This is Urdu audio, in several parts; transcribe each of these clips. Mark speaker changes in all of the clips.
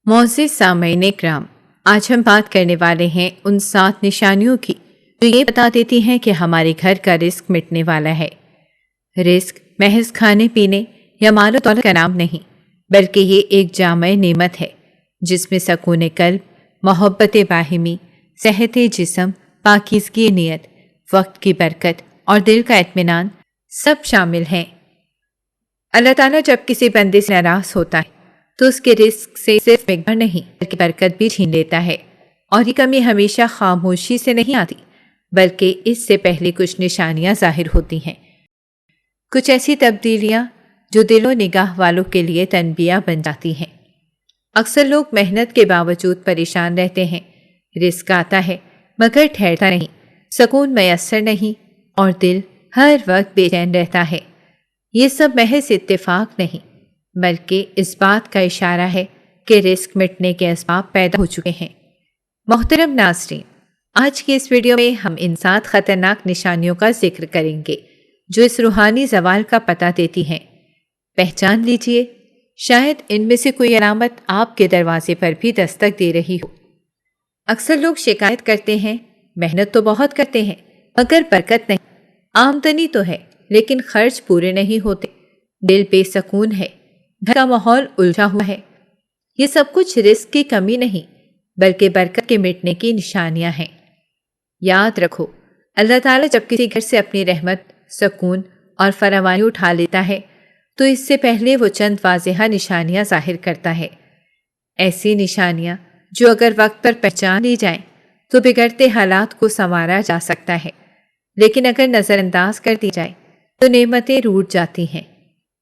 Speaker 1: معزز سامعین کرام، آج ہم بات کرنے والے ہیں ان 7 نشانیوں کی جو یہ بتا دیتی ہیں کہ ہمارے گھر کا رزق مٹنے والا ہے۔ رزق محض کھانے پینے یا مال و دولت کا نام نہیں، بلکہ یہ ایک جامع نعمت ہے جس میں سکون قلب، محبت باہمی، صحت جسم، پاکیزگی نیت، وقت کی برکت اور دل کا اطمینان سب شامل ہیں۔ اللہ تعالیٰ جب کسی بندے سے ناراض ہوتا ہے تو اس کے رزق سے صرف مقدار نہیں بلکہ برکت بھی چھین لیتا ہے، اور یہ کمی ہمیشہ خاموشی سے نہیں آتی بلکہ اس سے پہلے کچھ نشانیاں ظاہر ہوتی ہیں، کچھ ایسی تبدیلیاں جو دل و نگاہ والوں کے لیے تنبیہ بن جاتی ہیں۔ اکثر لوگ محنت کے باوجود پریشان رہتے ہیں، رزق آتا ہے مگر ٹھہرتا نہیں، سکون میسر نہیں اور دل ہر وقت بے چین رہتا ہے۔ یہ سب محض اتفاق نہیں بلکہ اس بات کا اشارہ ہے کہ رزق مٹنے کے اسباب پیدا ہو چکے ہیں۔ محترم ناظرین، آج کی اس ویڈیو میں ہم ان 7 خطرناک نشانیوں کا ذکر کریں گے جو اس روحانی زوال کا پتہ دیتی ہیں۔ پہچان لیجئے، شاید ان میں سے کوئی علامت آپ کے دروازے پر بھی دستک دے رہی ہو۔ اکثر لوگ شکایت کرتے ہیں، محنت تو بہت کرتے ہیں مگر برکت نہیں، آمدنی تو ہے لیکن خرچ پورے نہیں ہوتے، دل بے سکون ہے، گھر کا ماحول الجھا ہوا ہے۔ یہ سب کچھ رزق کی کمی نہیں بلکہ برکت کے مٹنے کی نشانیاں ہیں۔ یاد رکھو، اللہ تعالیٰ جب کسی گھر سے اپنی رحمت، سکون اور فراوانی اٹھا لیتا ہے تو اس سے پہلے وہ چند واضح نشانیاں ظاہر کرتا ہے۔ ایسی نشانیاں جو اگر وقت پر پہچان لی جائیں تو بگڑتے حالات کو سنوارا جا سکتا ہے، لیکن اگر نظر انداز کر دی جائے تو نعمتیں روٹھ جاتی ہیں،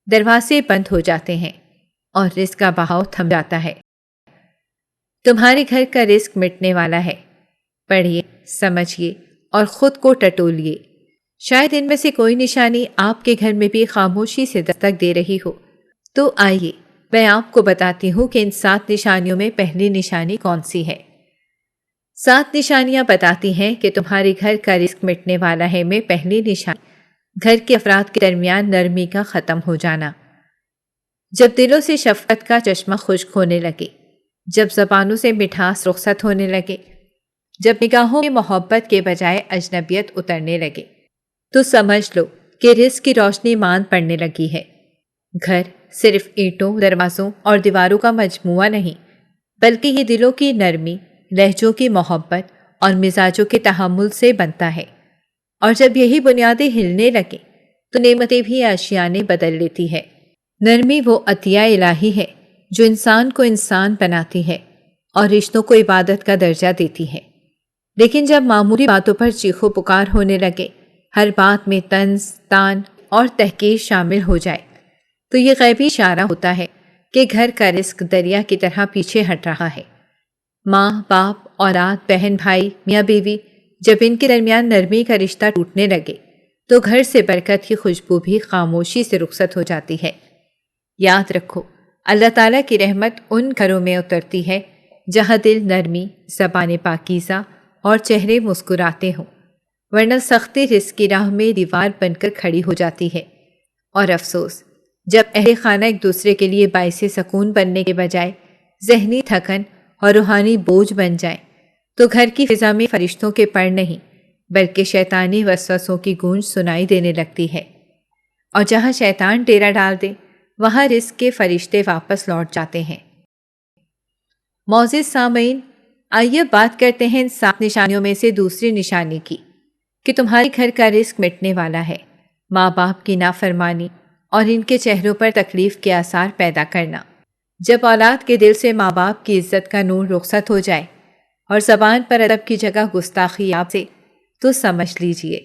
Speaker 1: دروازے بند ہو جاتے ہیں اور رزق کا بہاؤ تھم جاتا ہے۔ تمہارے گھر کا رزق مٹنے والا ہے، پڑھیے، سمجھیے اور خود کو ٹٹولیے۔ شاید ان میں سے کوئی نشانی آپ کے گھر میں بھی خاموشی سے دستک دے رہی ہو، تو آئیے میں آپ کو بتاتی ہوں کہ ان 7 نشانیوں میں پہلی نشانی کون سی ہے۔ 7 نشانیاں بتاتی ہیں کہ تمہارے گھر کا رزق مٹنے والا ہے میں پہلی نشانی گھر کے افراد کے درمیان نرمی کا ختم ہو جانا۔ جب دلوں سے شفقت کا چشمہ خشک ہونے لگے، جب زبانوں سے مٹھاس رخصت ہونے لگے، جب نگاہوں میں محبت کے بجائے اجنبیت اترنے لگے، تو سمجھ لو کہ رزق کی روشنی ماند پڑنے لگی ہے۔ گھر صرف اینٹوں، دروازوں اور دیواروں کا مجموعہ نہیں بلکہ یہ دلوں کی نرمی، لہجوں کی محبت اور مزاجوں کے تحمل سے بنتا ہے، اور جب یہی بنیادیں ہلنے لگیں تو نعمتیں بھی آشیانے بدل لیتی ہے۔ نرمی وہ عطیہ الہی ہے جو انسان کو انسان بناتی ہے اور رشتوں کو عبادت کا درجہ دیتی ہے، لیکن جب معمولی باتوں پر چیخو پکار ہونے لگے، ہر بات میں طنز، تان اور تحقیر شامل ہو جائے، تو یہ غیبی اشارہ ہوتا ہے کہ گھر کا رزق دریا کی طرح پیچھے ہٹ رہا ہے۔ ماں، باپ، اولاد، بہن، بھائی، میاں بیوی، جب ان کے درمیان نرمی کا رشتہ ٹوٹنے لگے تو گھر سے برکت کی خوشبو بھی خاموشی سے رخصت ہو جاتی ہے۔ یاد رکھو، اللہ تعالیٰ کی رحمت ان گھروں میں اترتی ہے جہاں دل نرمی، زبان پاکیزہ اور چہرے مسکراتے ہوں، ورنہ سختی رزق کی راہ میں دیوار بن کر کھڑی ہو جاتی ہے۔ اور افسوس، جب اہل خانہ ایک دوسرے کے لیے باعث سکون بننے کے بجائے ذہنی تھکن اور روحانی بوجھ بن جائیں تو گھر کی فضا میں فرشتوں کے پر نہیں بلکہ شیطانی وسوسوں کی گونج سنائی دینے لگتی ہے، اور جہاں شیطان ڈیرا ڈال دے وہاں رزق کے فرشتے واپس لوٹ جاتے ہیں۔ معزز سامعین، آئیے بات کرتے ہیں ان 7 نشانیوں میں سے دوسری نشانی کی کہ تمہارے گھر کا رزق مٹنے والا ہے۔ ماں باپ کی نافرمانی اور ان کے چہروں پر تکلیف کے آثار پیدا کرنا۔ جب اولاد کے دل سے ماں باپ کی عزت کا نور رخصت ہو جائے اور زبان پر ادب کی جگہ گستاخی آپ سے، تو سمجھ لیجئے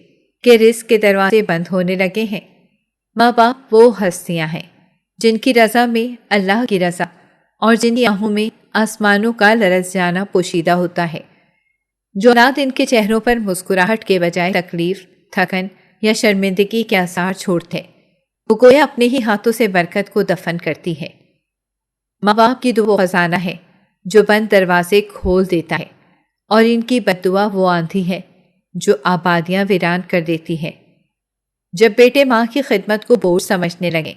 Speaker 1: کہ رزق کے دروازے بند ہونے لگے ہیں۔ ماں باپ وہ ہستیاں ہیں جن کی رضا میں اللہ کی رضا اور جن کی آنکھوں میں آسمانوں کا لرز جانا پوشیدہ ہوتا ہے۔ جو اولاد ان کے چہروں پر مسکراہٹ کے بجائے تکلیف، تھکن یا شرمندگی کے آثار چھوڑتے، وہ گویا اپنے ہی ہاتھوں سے برکت کو دفن کرتی ہے۔ ماں باپ کی دعا وہ خزانہ ہے جو بند دروازے کھول دیتا ہے، اور ان کی بد دعا وہ آندھی ہے جو آبادیاں ویران کر دیتی ہے۔ جب بیٹے ماں کی خدمت کو بوجھ سمجھنے لگیں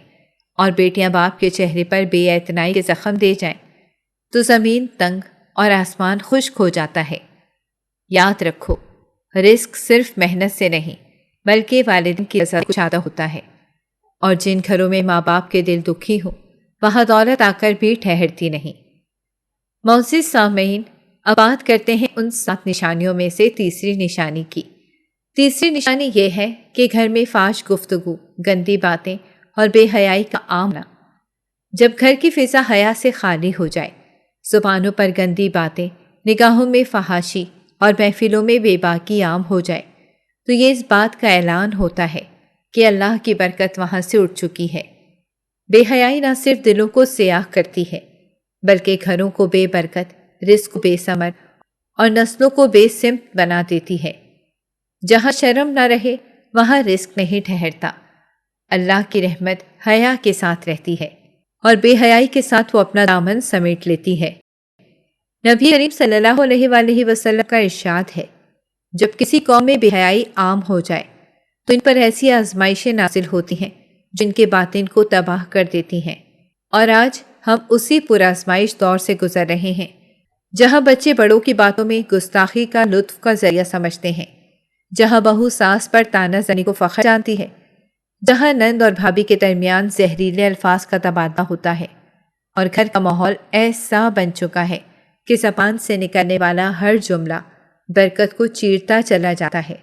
Speaker 1: اور بیٹیاں باپ کے چہرے پر بے اعتنائی کے زخم دے جائیں تو زمین تنگ اور آسمان خشک ہو جاتا ہے۔ یاد رکھو، رزق صرف محنت سے نہیں بلکہ والدین کی رضا سے زیادہ ہوتا ہے، اور جن گھروں میں ماں باپ کے دل دکھی ہوں وہاں دولت آ کر بھی ٹھہرتی نہیں۔ معزز سامعین، اب بات کرتے ہیں ان 7 نشانیوں میں سے تیسری نشانی کی۔ تیسری نشانی یہ ہے کہ گھر میں فحش گفتگو، گندی باتیں اور بے حیائی کا عام ہونا۔ جب گھر کی فضا حیا سے خالی ہو جائے، زبانوں پر گندی باتیں، نگاہوں میں فحاشی اور محفلوں میں بے باکی عام ہو جائے، تو یہ اس بات کا اعلان ہوتا ہے کہ اللہ کی برکت وہاں سے اٹھ چکی ہے۔ بے حیائی نہ صرف دلوں کو سیاہ کرتی ہے بلکہ گھروں کو بے برکت، رزق کو بے ثمر اور نسلوں کو بے سمت بنا دیتی ہے۔ جہاں شرم نہ رہے وہاں رزق نہیں ٹھہرتا۔ اللہ کی رحمت حیا کے ساتھ رہتی ہے اور بے حیائی کے ساتھ وہ اپنا دامن سمیٹ لیتی ہے۔ نبی کریم صلی اللہ علیہ وآلہ وسلم کا ارشاد ہے، جب کسی قوم میں بے حیائی عام ہو جائے تو ان پر ایسی آزمائشیں نازل ہوتی ہیں جن کے باطن کو تباہ کر دیتی ہیں۔ اور آج ہم اسی پرآزمائش دور سے گزر رہے ہیں جہاں بچے بڑوں کی باتوں میں گستاخی کا لطف کا ذریعہ سمجھتے ہیں، جہاں بہو ساس پر طعنہ زنی کو فخر جانتی ہے، جہاں نند اور بھابھی کے درمیان زہریلے الفاظ کا تبادلہ ہوتا ہے، اور گھر کا ماحول ایسا بن چکا ہے کہ زبان سے نکلنے والا ہر جملہ برکت کو چیرتا چلا جاتا ہے۔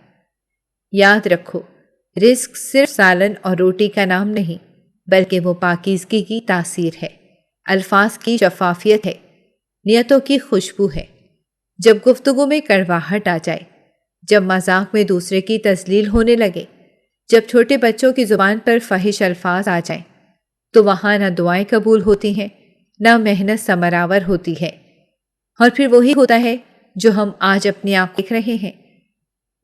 Speaker 1: یاد رکھو، رزق صرف سالن اور روٹی کا نام نہیں بلکہ وہ پاکیزگی کی تاثیر ہے، الفاظ کی شفافیت ہے، نیتوں کی خوشبو ہے۔ جب گفتگو میں کڑواہٹ آ جائے، جب مذاق میں دوسرے کی تذلیل ہونے لگے، جب چھوٹے بچوں کی زبان پر فحش الفاظ آ جائیں، تو وہاں نہ دعائیں قبول ہوتی ہیں، نہ محنت ثمرآور ہوتی ہے، اور پھر وہی ہوتا ہے جو ہم آج اپنی آنکھ دیکھ رہے ہیں۔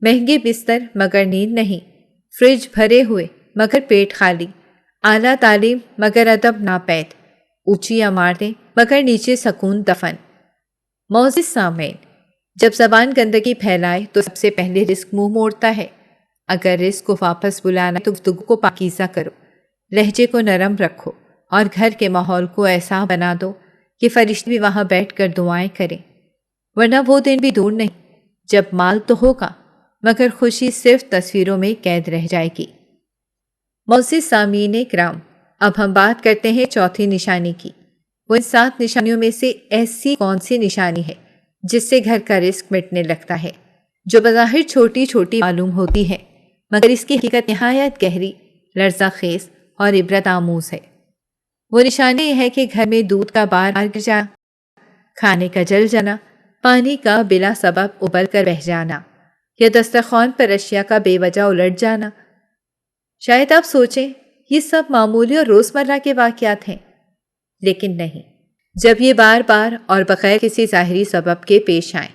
Speaker 1: مہنگے بستر مگر نیند نہیں، فریج بھرے ہوئے مگر پیٹ خالی، اعلیٰ تعلیم مگر ادب ناپید، اونچی عمارتیں مگر نیچے سکون دفن۔ معزز سامعین، جب زبان گندگی پھیلائے تو سب سے پہلے رزق منہ موڑتا ہے۔ اگر رزق کو واپس بلانا تو گفتگو کو پاکیزہ کرو، لہجے کو نرم رکھو اور گھر کے ماحول کو ایسا بنا دو کہ فرشتے بھی وہاں بیٹھ کر دعائیں کریں، ورنہ وہ دن بھی دور نہیں جب مال تو ہوگا مگر خوشی صرف تصویروں میں قید رہ جائے گی۔ معزز سامعین کرام، اب ہم بات کرتے ہیں چوتھی نشانی کی۔ وہ ان 7 نشانیوں میں سے ایسی کون سی نشانی ہے جس سے گھر کا رزق مٹنے لگتا ہے، جو بظاہر چھوٹی چھوٹی معلوم ہوتی ہے مگر اس کی حقیقت نہایت گہری، لرزہ خیز اور عبرت آموز ہے۔ وہ نشانی یہ ہے کہ گھر میں دودھ کا بار بار گر جانا، کھانے کا جل جانا، پانی کا بلا سبب ابل کر بہہ جانا، یا دسترخوان پر اشیاء کا بے وجہ الٹ جانا۔ شاید آپ سوچیں یہ سب معمولی اور روزمرہ کے واقعات ہیں، لیکن نہیں، جب یہ بار بار اور بغیر کسی ظاہری سبب کے پیش آئیں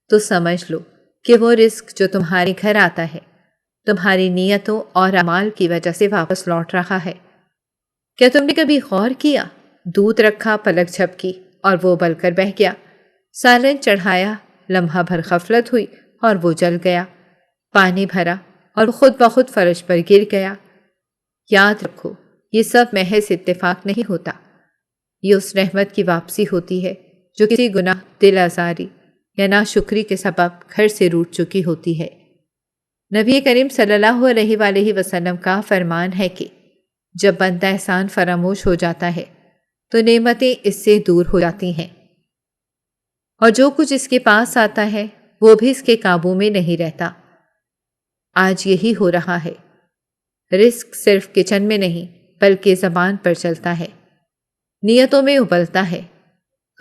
Speaker 1: تو سمجھ لو کہ وہ رزق جو تمہارے گھر آتا ہے تمہاری نیتوں اور اعمال کی وجہ سے واپس لوٹ رہا ہے۔ کیا تم نے کبھی غور کیا؟ دودھ رکھا، پلک جھپکی اور وہ ابل کر بہہ گیا، سالن چڑھایا، لمحہ بھر غفلت ہوئی اور وہ جل گیا، پانی بھرا اور خود بخود فرش پر گر گیا۔ یاد رکھو، یہ سب محض اتفاق نہیں ہوتا، یہ اس رحمت کی واپسی ہوتی ہے جو کسی گناہ، دل آزاری یا ناشکری کے سبب گھر سے روٹ چکی ہوتی ہے۔ نبی کریم صلی اللہ علیہ وآلہ وسلم کا فرمان ہے کہ جب بندہ احسان فراموش ہو جاتا ہے تو نعمتیں اس سے دور ہو جاتی ہیں، اور جو کچھ اس کے پاس آتا ہے وہ بھی اس کے قابو میں نہیں رہتا۔ آج یہی ہو رہا ہے، رزق صرف کچن میں نہیں بلکہ زبان پر چلتا ہے، نیتوں میں ابلتا ہے،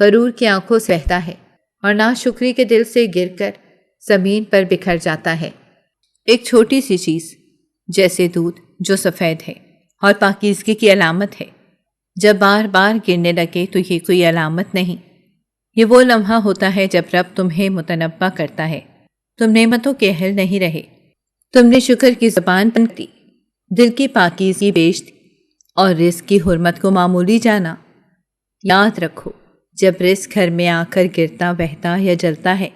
Speaker 1: غرور کی آنکھوں سے بہتا ہے اور ناشکری کے دل سے گر کر زمین پر بکھر جاتا ہے۔ ایک چھوٹی سی چیز جیسے دودھ جو سفید ہے اور پاکیزگی کی علامت ہے، جب بار بار گرنے لگے تو یہ کوئی علامت نہیں، یہ وہ لمحہ ہوتا ہے جب رب تمہیں متنبہ کرتا ہے تم نعمتوں کے اہل نہیں رہے، تم نے شکر کی زبان بند دی، دل کی پاکیزگی بیچ دی اور رزق کی حرمت کو معمولی جانا۔ یاد رکھو، جب رزق گھر میں آ کر گرتا، بہتا یا جلتا ہے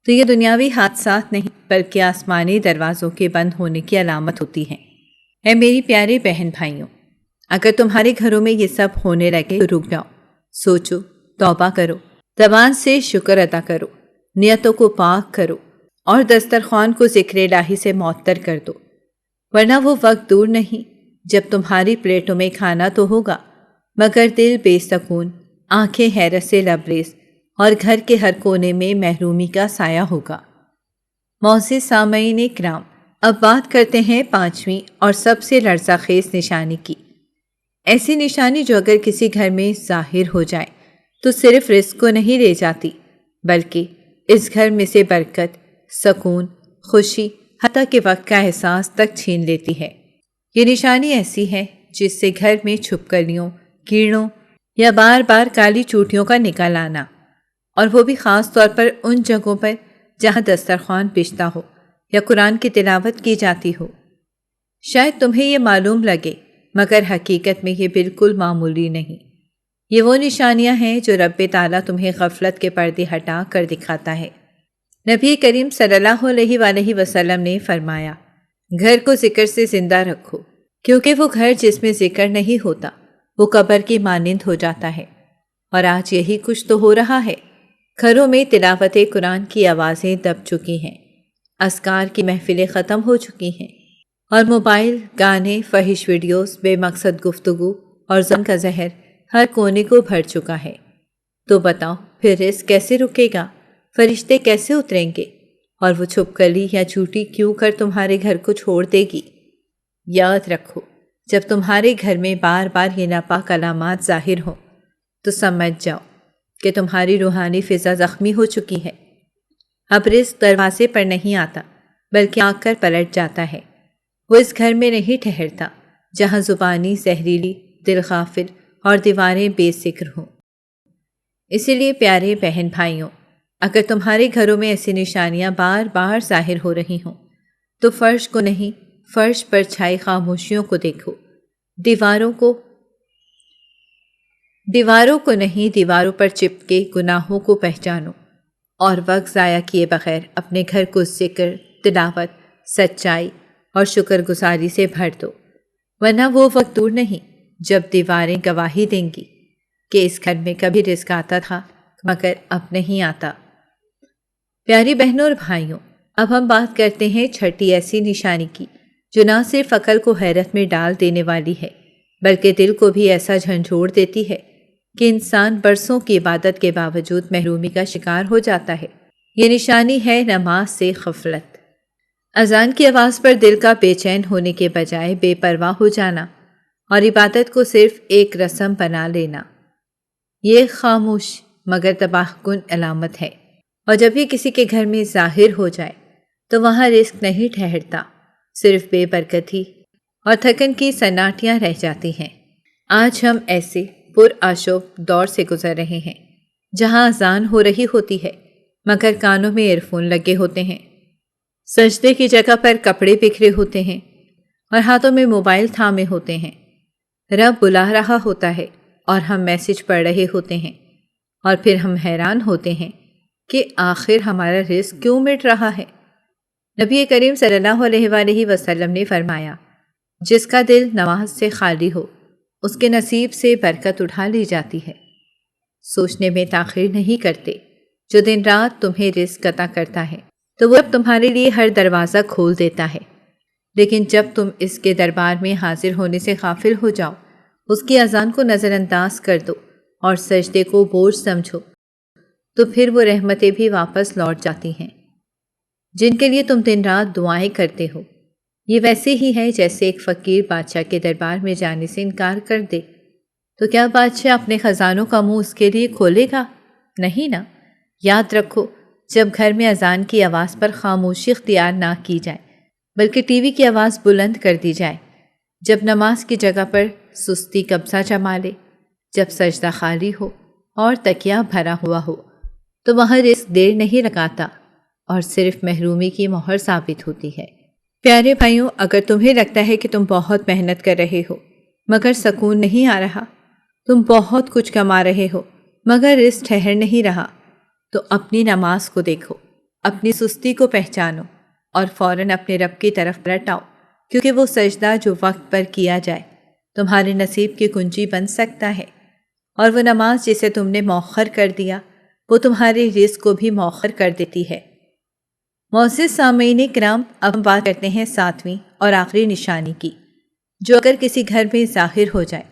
Speaker 1: تو یہ دنیاوی حادثات نہیں بلکہ آسمانی دروازوں کے بند ہونے کی علامت ہوتی ہے۔ اے میری پیارے بہن بھائیوں، اگر تمہارے گھروں میں یہ سب ہونے لگے تو رک جاؤ، سوچو، توبہ کرو، زبان سے شکر ادا کرو، نیتوں کو پاک کرو اور دسترخوان کو ذکر الہی سے معطر کر دو، ورنہ وہ وقت دور نہیں جب تمہاری پلیٹوں میں کھانا تو ہوگا مگر دل بے سکون، آنکھیں حیرت سے لبریز اور گھر کے ہر کونے میں محرومی کا سایہ ہوگا۔ معزز سامعین کرام، اب بات کرتے ہیں 5ویں اور سب سے لرزہ خیز نشانی کی۔ ایسی نشانی جو اگر کسی گھر میں ظاہر ہو جائے تو صرف رزق کو نہیں لے جاتی بلکہ اس گھر میں سے برکت، سکون، خوشی، حتیٰ کہ وقت کا احساس تک چھین لیتی ہے۔ یہ نشانی ایسی ہے جس سے گھر میں چھپکلیوں، کیڑوں یا بار بار کالی چوٹیوں کا نکل آنا، اور وہ بھی خاص طور پر ان جگہوں پر جہاں دسترخوان بچھتا ہو یا قرآن کی تلاوت کی جاتی ہو۔ شاید تمہیں یہ معلوم لگے مگر حقیقت میں یہ بالکل معمولی نہیں۔ یہ وہ نشانیاں ہیں جو رب تعالیٰ تمہیں غفلت کے پردے ہٹا کر دکھاتا ہے۔ نبی کریم صلی اللہ علیہ وآلہ وسلم نے فرمایا، گھر کو ذکر سے زندہ رکھو، کیونکہ وہ گھر جس میں ذکر نہیں ہوتا وہ قبر کی مانند ہو جاتا ہے۔ اور آج یہی کچھ تو ہو رہا ہے۔ گھروں میں تلاوت قرآن کی آوازیں دب چکی ہیں، اذکار کی محفلیں ختم ہو چکی ہیں، اور موبائل، گانے، فحش ویڈیوز، بے مقصد گفتگو اور ظلم کا زہر ہر کونے کو بھر چکا ہے۔ تو بتاؤ پھر رزق کیسے رکے گا؟ فرشتے کیسے اتریں گے؟ اور وہ چھپکلی یا چوٹی کیوں کر تمہارے گھر کو چھوڑ دے گی؟ یاد رکھو، جب تمہارے گھر میں بار بار یہ ناپاک علامات ظاہر ہوں تو سمجھ جاؤ کہ تمہاری روحانی فضا زخمی ہو چکی ہے۔ اب رزق دروازے پر نہیں آتا بلکہ آ کر پلٹ جاتا ہے۔ وہ اس گھر میں نہیں ٹھہرتا جہاں زبانی زہریلی، دل غافل اور دیواریں بے ذکر ہوں۔ اسی لیے پیارے بہن بھائیوں، اگر تمہارے گھروں میں ایسی نشانیاں بار بار ظاہر ہو رہی ہوں تو فرش کو نہیں، فرش پر چھائی خاموشیوں کو دیکھو، دیواروں کو نہیں، دیواروں پر چپکے گناہوں کو پہچانو، اور وقت ضائع کیے بغیر اپنے گھر کو ذکر، تلاوت، سچائی اور شکر گزاری سے بھر دو، ورنہ وہ وقت دور نہیں جب دیواریں گواہی دیں گی کہ اس گھر میں کبھی رزق آتا تھا مگر اب نہیں آتا۔ پیاری بہنوں اور بھائیوں، اب ہم بات کرتے ہیں 6ٹھی ایسی نشانی کی جو نہ صرف عقل کو حیرت میں ڈال دینے والی ہے بلکہ دل کو بھی ایسا جھنجھوڑ دیتی ہے کہ انسان برسوں کی عبادت کے باوجود محرومی کا شکار ہو جاتا ہے۔ یہ نشانی ہے نماز سے غفلت۔ اذان کی آواز پر دل کا بے چین ہونے کے بجائے بے پرواہ ہو جانا اور عبادت کو صرف ایک رسم بنا لینا، یہ خاموش مگر تباہ کن علامت ہے۔ اور جب یہ کسی کے گھر میں ظاہر ہو جائے تو وہاں رزق نہیں ٹھہرتا، صرف بے برکتی اور تھکن کی سناٹیاں رہ جاتی ہیں۔ آج ہم ایسے پرآشوب دور سے گزر رہے ہیں جہاں اذان ہو رہی ہوتی ہے مگر کانوں میں ایئر فون لگے ہوتے ہیں، سجدے کی جگہ پر کپڑے بکھرے ہوتے ہیں اور ہاتھوں میں موبائل تھامے ہوتے ہیں۔ رب بلا رہا ہوتا ہے اور ہم میسج پڑھ رہے ہوتے ہیں، اور پھر ہم حیران ہوتے ہیں کہ آخر ہمارا رزق کیوں مٹ رہا ہے۔ نبی کریم صلی اللہ علیہ وآلہ وسلم نے فرمایا، جس کا دل نماز سے خالی ہو اس کے نصیب سے برکت اٹھا لی جاتی ہے۔ سوچنے میں تاخیر نہیں کرتے، جو دن رات تمہیں رزق عطا کرتا ہے تو وہ اب تمہارے لیے ہر دروازہ کھول دیتا ہے، لیکن جب تم اس کے دربار میں حاضر ہونے سے غافل ہو جاؤ، اس کی اذان کو نظر انداز کر دو اور سجدے کو بوجھ سمجھو، تو پھر وہ رحمتیں بھی واپس لوٹ جاتی ہیں جن کے لیے تم دن رات دعائیں کرتے ہو۔ یہ ویسے ہی ہے جیسے ایک فقیر بادشاہ کے دربار میں جانے سے انکار کر دے تو کیا بادشاہ اپنے خزانوں کا منہ اس کے لیے کھولے گا؟ نہیں نا۔ یاد رکھو، جب گھر میں اذان کی آواز پر خاموشی اختیار نہ کی جائے بلکہ ٹی وی کی آواز بلند کر دی جائے، جب نماز کی جگہ پر سستی قبضہ جما لے، جب سجدہ خالی ہو اور تکیہ بھرا ہوا ہو، تو وہاں رزق دیر نہیں لگاتا اور صرف محرومی کی مہر ثابت ہوتی ہے۔ پیارے بھائیوں، اگر تمہیں لگتا ہے کہ تم بہت محنت کر رہے ہو مگر سکون نہیں آ رہا، تم بہت کچھ کما رہے ہو مگر رزق ٹھہر نہیں رہا، تو اپنی نماز کو دیکھو، اپنی سستی کو پہچانو اور فوراً اپنے رب کی طرف پلٹ آؤ، کیونکہ وہ سجدہ جو وقت پر کیا جائے تمہارے نصیب کی کنجی بن سکتا ہے اور وہ نماز جسے تم نے مؤخر کر دیا وہ تمہارے رزق کو بھی مؤخر کر دیتی ہے۔ معزز سامعین کرام، اب ہم بات کرتے ہیں 7ویں اور آخری نشانی کی، جو اگر کسی گھر میں ظاہر ہو جائے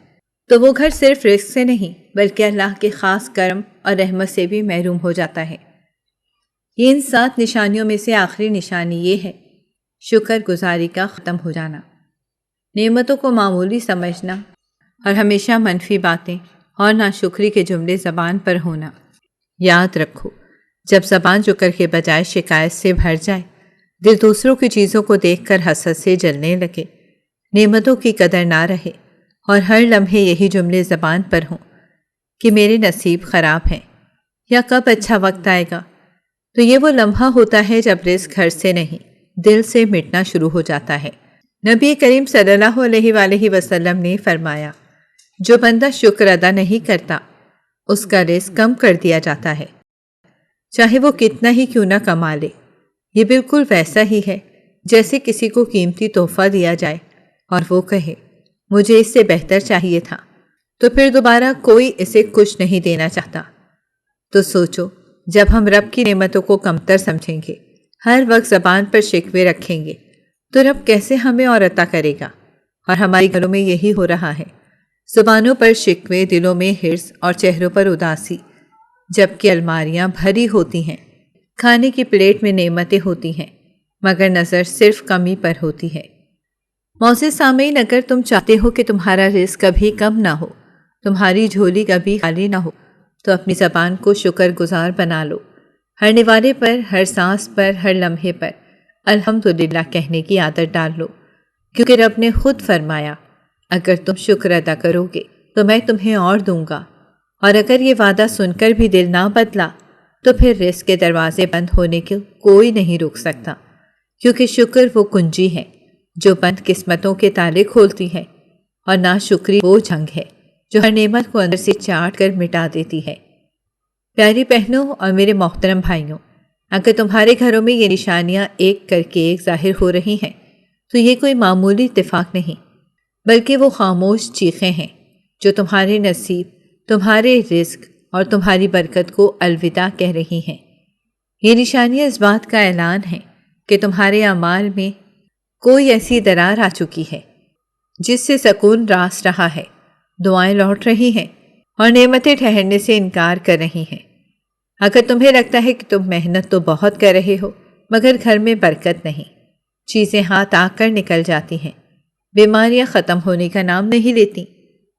Speaker 1: تو وہ گھر صرف رزق سے نہیں بلکہ اللہ کے خاص کرم اور رحمت سے بھی محروم ہو جاتا ہے۔ یہ ان 7 نشانیوں میں سے آخری نشانی یہ ہے، شکر گزاری کا ختم ہو جانا، نعمتوں کو معمولی سمجھنا اور ہمیشہ منفی باتیں اور ناشکری کے جملے زبان پر ہونا۔ یاد رکھو، جب زبان شکر کے بجائے شکایت سے بھر جائے، دل دوسروں کی چیزوں کو دیکھ کر حسد سے جلنے لگے، نعمتوں کی قدر نہ رہے اور ہر لمحے یہی جملے زبان پر ہوں کہ میرے نصیب خراب ہیں یا کب اچھا وقت آئے گا، تو یہ وہ لمحہ ہوتا ہے جب رزق گھر سے نہیں دل سے مٹنا شروع ہو جاتا ہے۔ نبی کریم صلی اللہ علیہ وآلہ وسلم نے فرمایا، جو بندہ شکر ادا نہیں کرتا اس کا رزق کم کر دیا جاتا ہے، چاہے وہ کتنا ہی کیوں نہ کما لے۔ یہ بالکل ویسا ہی ہے جیسے کسی کو قیمتی تحفہ دیا جائے اور وہ کہے مجھے اس سے بہتر چاہیے تھا، تو پھر دوبارہ کوئی اسے کچھ نہیں دینا چاہتا۔ تو سوچو، جب ہم رب کی نعمتوں کو کمتر سمجھیں گے، ہر وقت زبان پر شکوے رکھیں گے، تو رب کیسے ہمیں اور عطا کرے گا؟ اور ہمارے گھروں میں یہی ہو رہا ہے، زبانوں پر شکوے، دلوں میں حرص اور چہروں پر اداسی، جبکہ الماریاں بھری ہوتی ہیں، کھانے کی پلیٹ میں نعمتیں ہوتی ہیں، مگر نظر صرف کمی پر ہوتی ہے۔ معزز سامعین، اگر تم چاہتے ہو کہ تمہارا رزق کبھی کم نہ ہو، تمہاری جھولی کبھی خالی نہ ہو، تو اپنی زبان کو شکر گزار بنا لو۔ ہر نوالے پر، ہر سانس پر، ہر لمحے پر الحمدللہ کہنے کی عادت ڈال لو، کیونکہ رب نے خود فرمایا، اگر تم شکر ادا کرو گے تو میں تمہیں اور دوں گا، اور اگر یہ وعدہ سن کر بھی دل نہ بدلا تو پھر رزق کے دروازے بند ہونے کو کوئی نہیں روک سکتا، کیونکہ شکر وہ کنجی ہے جو بند قسمتوں کے تالے کھولتی ہے، اور ناشکری وہ جنگ ہے جو ہر نعمت کو اندر سے چاٹ کر مٹا دیتی ہے۔ پیاری بہنوں اور میرے محترم بھائیوں، اگر تمہارے گھروں میں یہ نشانیاں ایک کر کے ایک ظاہر ہو رہی ہیں تو یہ کوئی معمولی اتفاق نہیں، بلکہ وہ خاموش چیخیں ہیں جو تمہارے نصیب، تمہارے رزق اور تمہاری برکت کو الوداع کہہ رہی ہیں۔ یہ نشانیاں اس بات کا اعلان ہیں کہ تمہارے اعمال میں کوئی ایسی درار آ چکی ہے جس سے سکون راس رہا ہے، دعائیں لوٹ رہی ہیں اور نعمتیں ٹھہرنے سے انکار کر رہی ہیں۔ اگر تمہیں لگتا ہے کہ تم محنت تو بہت کر رہے ہو مگر گھر میں برکت نہیں، چیزیں ہاتھ آ کر نکل جاتی ہیں، بیماریاں ختم ہونے کا نام نہیں لیتی،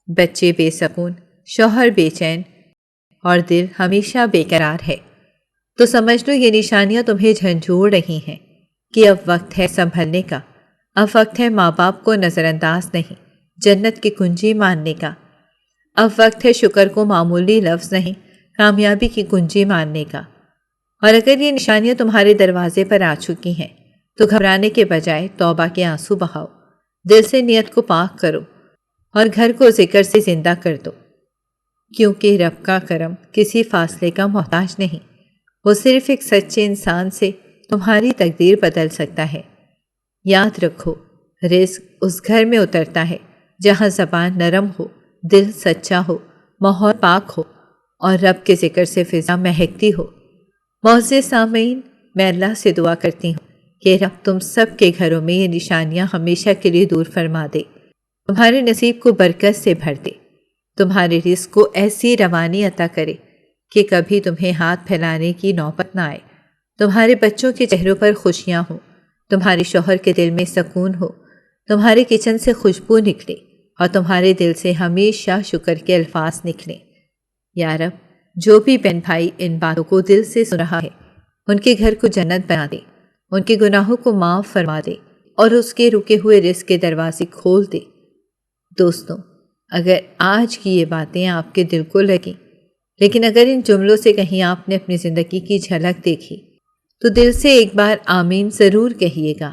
Speaker 1: بچے بے سکون، شوہر بے چین اور دل ہمیشہ بے قرار ہے، تو سمجھ لو یہ نشانیاں تمہیں جھنجھوڑ رہی ہیں کہ اب وقت ہے سنبھلنے کا، اب وقت ہے ماں باپ کو نظر انداز نہیں جنت کی کنجی ماننے کا، اب وقت ہے شکر کو معمولی لفظ نہیں کامیابی کی کنجی ماننے کا۔ اور اگر یہ نشانیاں تمہارے دروازے پر آ چکی ہیں تو گھبرانے کے بجائے توبہ کے آنسو بہاؤ، دل سے نیت کو پاک کرو اور گھر کو ذکر سے زندہ کر دو، کیونکہ رب کا کرم کسی فاصلے کا محتاج نہیں، وہ صرف ایک سچے انسان سے تمہاری تقدیر بدل سکتا ہے۔ یاد رکھو، رزق اس گھر میں اترتا ہے جہاں زبان نرم ہو، دل سچا ہو، ماحول پاک ہو اور رب کے ذکر سے فضا مہکتی ہو۔ معزز سامعین، میں اللہ سے دعا کرتی ہوں کہ رب تم سب کے گھروں میں یہ نشانیاں ہمیشہ کے لیے دور فرما دے، تمہارے نصیب کو برکت سے بھر دے، تمہارے رزق کو ایسی روانی عطا کرے کہ کبھی تمہیں ہاتھ پھیلانے کی نوبت نہ آئے، تمہارے بچوں کے چہروں پر خوشیاں ہوں، تمہارے شوہر کے دل میں سکون ہو، تمہارے کچن سے خوشبو نکلے اور تمہارے دل سے ہمیشہ شکر کے الفاظ نکلیں۔ یا رب، جو بھی بہن بھائی ان باتوں کو دل سے سن رہا ہے، ان کے گھر کو جنت بنا دے، ان کے گناہوں کو معاف فرما دے اور اس کے رکے ہوئے رزق کے دروازے کھول دے۔ دوستوں، اگر آج کی یہ باتیں آپ کے دل کو لگیں، لیکن اگر ان جملوں سے کہیں آپ نے اپنی زندگی کی جھلک دیکھی تو دل سے ایک بار آمین ضرور کہیے گا۔